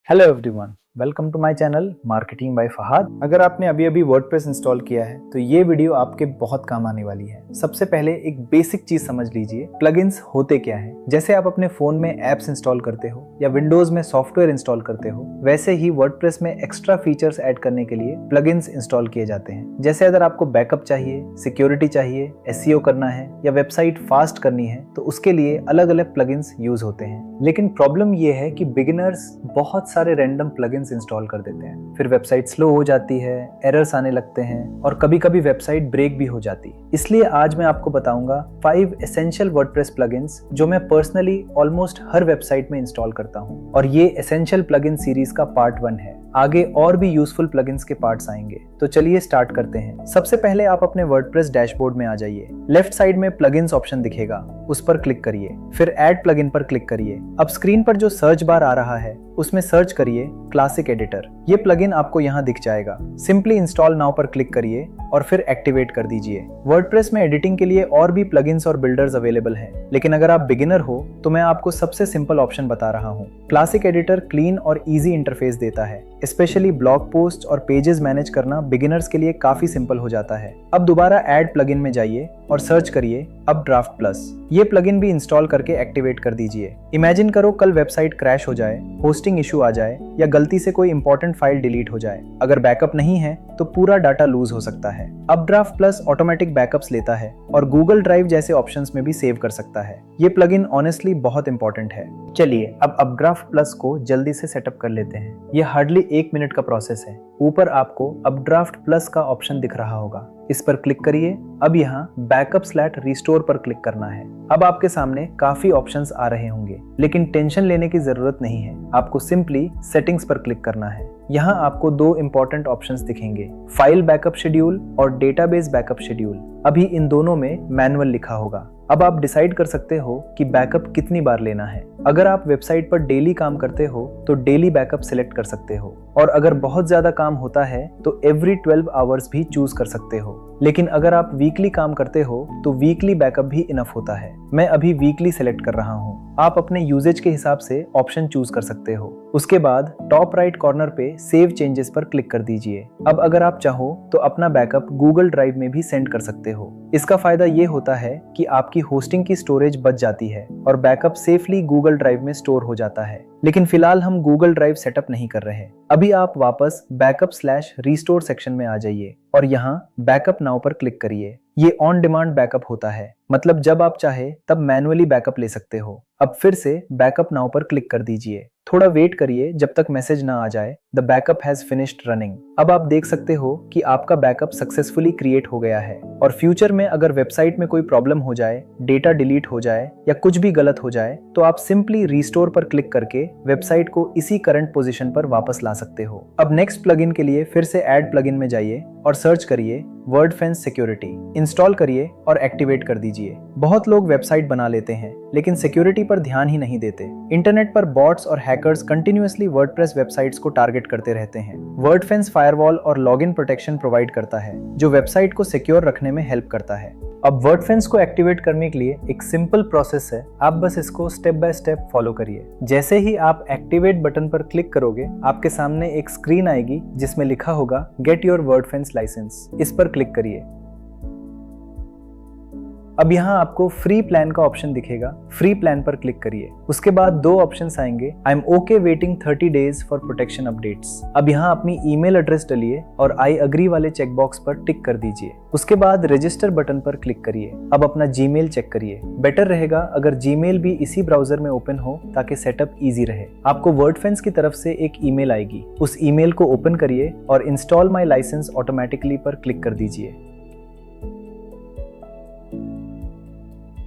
Hello everyone, welcome to my channel marketing by Fahad. अगर आपने अभी अभी वर्डप्रेस इंस्टॉल किया है तो ये वीडियो आपके बहुत काम आने वाली है। सबसे पहले एक बेसिक चीज समझ लीजिए, प्लगइन्स होते क्या हैं। जैसे आप अपने फोन में एप्स इंस्टॉल करते हो या विंडोज में सॉफ्टवेयर इंस्टॉल करते हो, वैसे ही वर्डप्रेस में एक्स्ट्रा फीचर्स ऐड करने के लिए प्लगइन्स इंस्टॉल किए जाते हैं। जैसे अगर आपको बैकअप चाहिए, सिक्योरिटी चाहिए, एसईओ करना है या वेबसाइट फास्ट करनी है तो उसके लिए अलग अलग प्लगइन्स यूज होते हैं। लेकिन प्रॉब्लम ये है कि बिगिनर्स बहुत सारे रैंडम प्लगइन्स इंस्टॉल कर देते हैं, फिर वेबसाइट स्लो हो जाती है, एरर्स आने लगते हैं और कभी कभी वेबसाइट ब्रेक भी हो जाती है। इसलिए आज मैं आपको बताऊंगा 5 एसेंशियल वर्डप्रेस प्लगइन्स जो मैं पर्सनली ऑलमोस्ट हर वेबसाइट में इंस्टॉल करता हूं, और ये एसेंशियल प्लगइन सीरीज का पार्ट 1 है। आगे और भी यूजफुल प्लगइन्स के पार्ट्स आएंगे, तो चलिए स्टार्ट करते हैं। सबसे पहले आप अपने वर्डप्रेस डैशबोर्ड में आ जाइए। लेफ्ट साइड में प्लगइन्स ऑप्शन दिखेगा, उस पर क्लिक करिए, फिर ऐड प्लगइन पर क्लिक करिए। अब स्क्रीन पर जो सर्च बार आ रहा है उसमें सर्च करिए क्लासिक एडिटर। ये प्लगइन आपको यहाँ दिख जाएगा। सिंपली इंस्टॉल नाउ पर क्लिक करिए और फिर एक्टिवेट कर दीजिए। वर्डप्रेस में एडिटिंग के लिए और भी प्लगइन्स और बिल्डर्स अवेलेबल हैं, लेकिन अगर आप बिगिनर हो तो मैं आपको सबसे सिंपल ऑप्शन बता रहा हूँ। क्लासिक एडिटर क्लीन और इजी इंटरफेस देता है, स्पेशली ब्लॉग पोस्ट और पेजेस मैनेज करना बिगिनर्स के लिए काफी सिंपल हो जाता है। अब दोबारा ऐड प्लगइन में जाइए और सर्च करिए अपड्राफ्ट प्लस। ये प्लगइन भी इंस्टॉल करके एक्टिवेट कर दीजिए। इमेजिन करो कल वेबसाइट क्रैश हो जाए, होस्टिंग इशू आ जाए या गलती से कोई इंपॉर्टेंट फाइल डिलीट हो जाए। अगर बैकअप नहीं है तो पूरा डाटा लूज हो सकता है। अपड्राफ्ट प्लस ऑटोमेटिक बैकअप्स लेता है और गूगल ड्राइव जैसे ऑप्शंस में भी सेव कर सकता है। ये प्लगइन ऑनेस्टली बहुत इंपॉर्टेंट है। चलिए अब अपड्राफ्ट प्लस को जल्दी से सेटअप कर लेते हैं। ये हार्डली 1 मिनट का प्रोसेस है। ऊपर आपको अपड्राफ्ट प्लस का ऑप्शन दिख रहा होगा, इस पर क्लिक करिए। अब यहाँ बैकअप/रिस्टोर पर क्लिक करना है। अब आपके सामने काफी ऑप्शंस आ रहे होंगे, लेकिन टेंशन लेने की जरूरत नहीं है। आपको सिंपली सेटिंग्स पर क्लिक करना है। यहाँ आपको 2 इंपॉर्टेंट ऑप्शंस दिखेंगे, फाइल बैकअप शेड्यूल और डेटाबेस बैकअप शेड्यूल। अभी इन दोनों में मैनुअल लिखा होगा। अब आप डिसाइड कर सकते हो कि बैकअप कितनी बार लेना है। अगर आप वेबसाइट पर डेली काम करते हो तो डेली बैकअप सिलेक्ट कर सकते हो, और अगर बहुत ज्यादा काम होता है तो एवरी 12 आवर्स भी चूज कर सकते हो। लेकिन अगर आप वीकली काम करते हो तो वीकली बैकअप भी इनफ होता है। मैं अभी वीकली सेलेक्ट कर रहा हूँ। आप अपने यूजेज के हिसाब से ऑप्शन चूज कर सकते हो। उसके बाद टॉप राइट कॉर्नर पे सेव चेंजेस पर क्लिक कर दीजिए। अब अगर आप चाहो तो अपना बैकअप गूगल ड्राइव में भी सेंड कर सकते हो। इसका फायदा ये होता है कि आपकी होस्टिंग की स्टोरेज बच जाती है और बैकअप सेफली गूगल ड्राइव में स्टोर हो जाता है। लेकिन फिलहाल हम गूगल ड्राइव सेटअप नहीं कर रहे। अभी आप वापस बैकअप/रिस्टोर सेक्शन में आ जाइए और यहाँ बैकअप नाउ पर क्लिक करिए। ये ऑन डिमांड बैकअप होता है, मतलब जब आप चाहे तब मैनुअली बैकअप ले सकते हो। अब फिर से बैकअप नाउ पर क्लिक कर दीजिए। थोड़ा वेट करिए जब तक मैसेज ना आ जाए the backup has finished running. अब आप देख सकते हो कि आपका बैकअप सक्सेसफुली क्रिएट हो गया है, और फ्यूचर में अगर वेबसाइट में कोई प्रॉब्लम हो जाए, डेटा डिलीट हो जाए या कुछ भी गलत हो जाए तो आप सिंपली रिस्टोर पर क्लिक करके वेबसाइट को इसी करंट पोजीशन पर वापस ला सकते हो। अब नेक्स्ट प्लगइन के लिए फिर से ऐड प्लगइन में जाइए और सर्च करिए वर्डफेंस सिक्योरिटी। इंस्टॉल करिए और एक्टिवेट कर दीजिए। बहुत लोग वेबसाइट बना लेते हैं लेकिन सिक्योरिटी पर ध्यान ही नहीं देते। इंटरनेट पर बॉट्स और हैकर्स कंटिन्यूअसली वर्डप्रेस वेबसाइट्स को टारगेट करते रहते हैं। वर्डफेंस फायरवॉल और लॉगिन प्रोटेक्शन प्रोवाइड करता है जो वेबसाइट को सिक्योर रखने में हेल्प करता है। अब वर्डफेंस को एक्टिवेट करने के लिए एक सिंपल प्रोसेस है, आप बस इसको स्टेप बाय स्टेप फॉलो करिए। जैसे ही आप एक्टिवेट बटन पर क्लिक करोगे आपके सामने एक स्क्रीन आएगी जिसमें लिखा होगा गेट योर वर्डफेंस लाइसेंस। इस पर क्लिक करिए। अब यहाँ आपको फ्री प्लान का ऑप्शन दिखेगा, फ्री प्लान पर क्लिक करिए। उसके बाद 2 ऑप्शंस आएंगे, I am okay waiting 30 days for protection updates. अब यहाँ अपनी ईमेल एड्रेस डालिए और आई अग्री वाले चेकबॉक्स पर टिक कर दीजिए। उसके बाद रजिस्टर बटन पर क्लिक करिए। अब अपना जीमेल चेक करिए। बेटर रहेगा अगर जीमेल भी इसी ब्राउजर में ओपन हो ताकि सेटअप इजी रहे। आपको वर्डफेंस की तरफ से एक ईमेल आएगी, उस ईमेल को ओपन करिए और इंस्टॉल माई लाइसेंस ऑटोमेटिकली पर क्लिक कर दीजिए।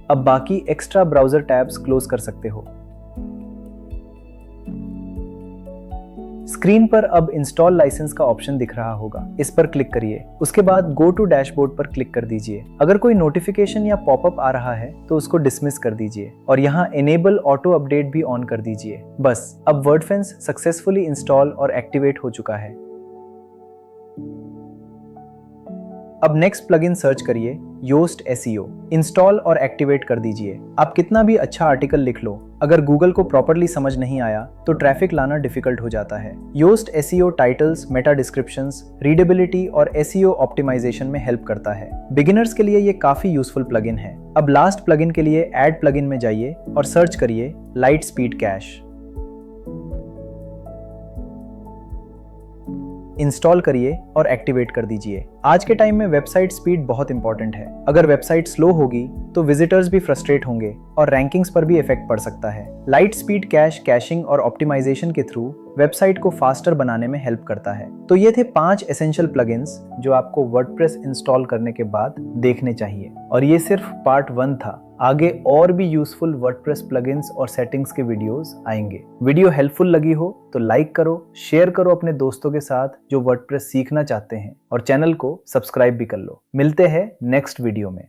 अब बाकी एक्स्ट्रा ब्राउजर टैब्स क्लोज कर सकते हो। स्क्रीन पर अब इंस्टॉल लाइसेंस का ऑप्शन दिख रहा होगा, इस पर क्लिक करिए। उसके बाद गो टू डैशबोर्ड पर क्लिक कर दीजिए। अगर कोई नोटिफिकेशन या पॉपअप आ रहा है तो उसको डिसमिस कर दीजिए और यहाँ एनेबल ऑटो अपडेट भी ऑन कर दीजिए। बस अब वर्डफेंस सक्सेसफुली इंस्टॉल और एक्टिवेट हो चुका है। अब नेक्स्ट प्लगइन सर्च करिए योस्ट एसईओ। इंस्टॉल और एक्टिवेट कर दीजिए। आप कितना भी अच्छा आर्टिकल लिख लो, अगर गूगल को प्रॉपरली समझ नहीं आया तो ट्रैफिक लाना डिफिकल्ट हो जाता है। Yoast SEO titles, meta descriptions, readability और एसईओ ऑप्टिमाइजेशन में हेल्प करता है। बिगिनर्स के लिए ये काफी यूजफुल प्लगइन है। अब लास्ट प्लगइन के लिए ऐड प्लगइन में जाइए और सर्च करिए लाइट स्पीड कैश। इंस्टॉल करिए और एक्टिवेट कर दीजिए। आज के टाइम में वेबसाइट स्पीड बहुत इंपॉर्टेंट है। अगर वेबसाइट स्लो होगी तो विजिटर्स भी फ्रस्ट्रेट होंगे और रैंकिंग्स पर भी इफेक्ट पड़ सकता है। लाइट स्पीड कैश कैशिंग और ऑप्टिमाइजेशन के थ्रू वेबसाइट को फास्टर बनाने में हेल्प करता है। तो ये थे 5 एसेंशियल प्लगइन्स जो आपको वर्डप्रेस इंस्टॉल करने के बाद देखने चाहिए। और ये सिर्फ पार्ट 1 था। आगे और भी यूजफुल वर्डप्रेस प्लगइन्स और सेटिंग्स के वीडियोस आएंगे। वीडियो हेल्पफुल लगी हो तो लाइक करो, शेयर करो अपने दोस्तों के साथ जो वर्डप्रेस सीखना चाहते हैं और चैनल को सब्सक्राइब भी कर लो। मिलते हैं नेक्स्ट वीडियो में।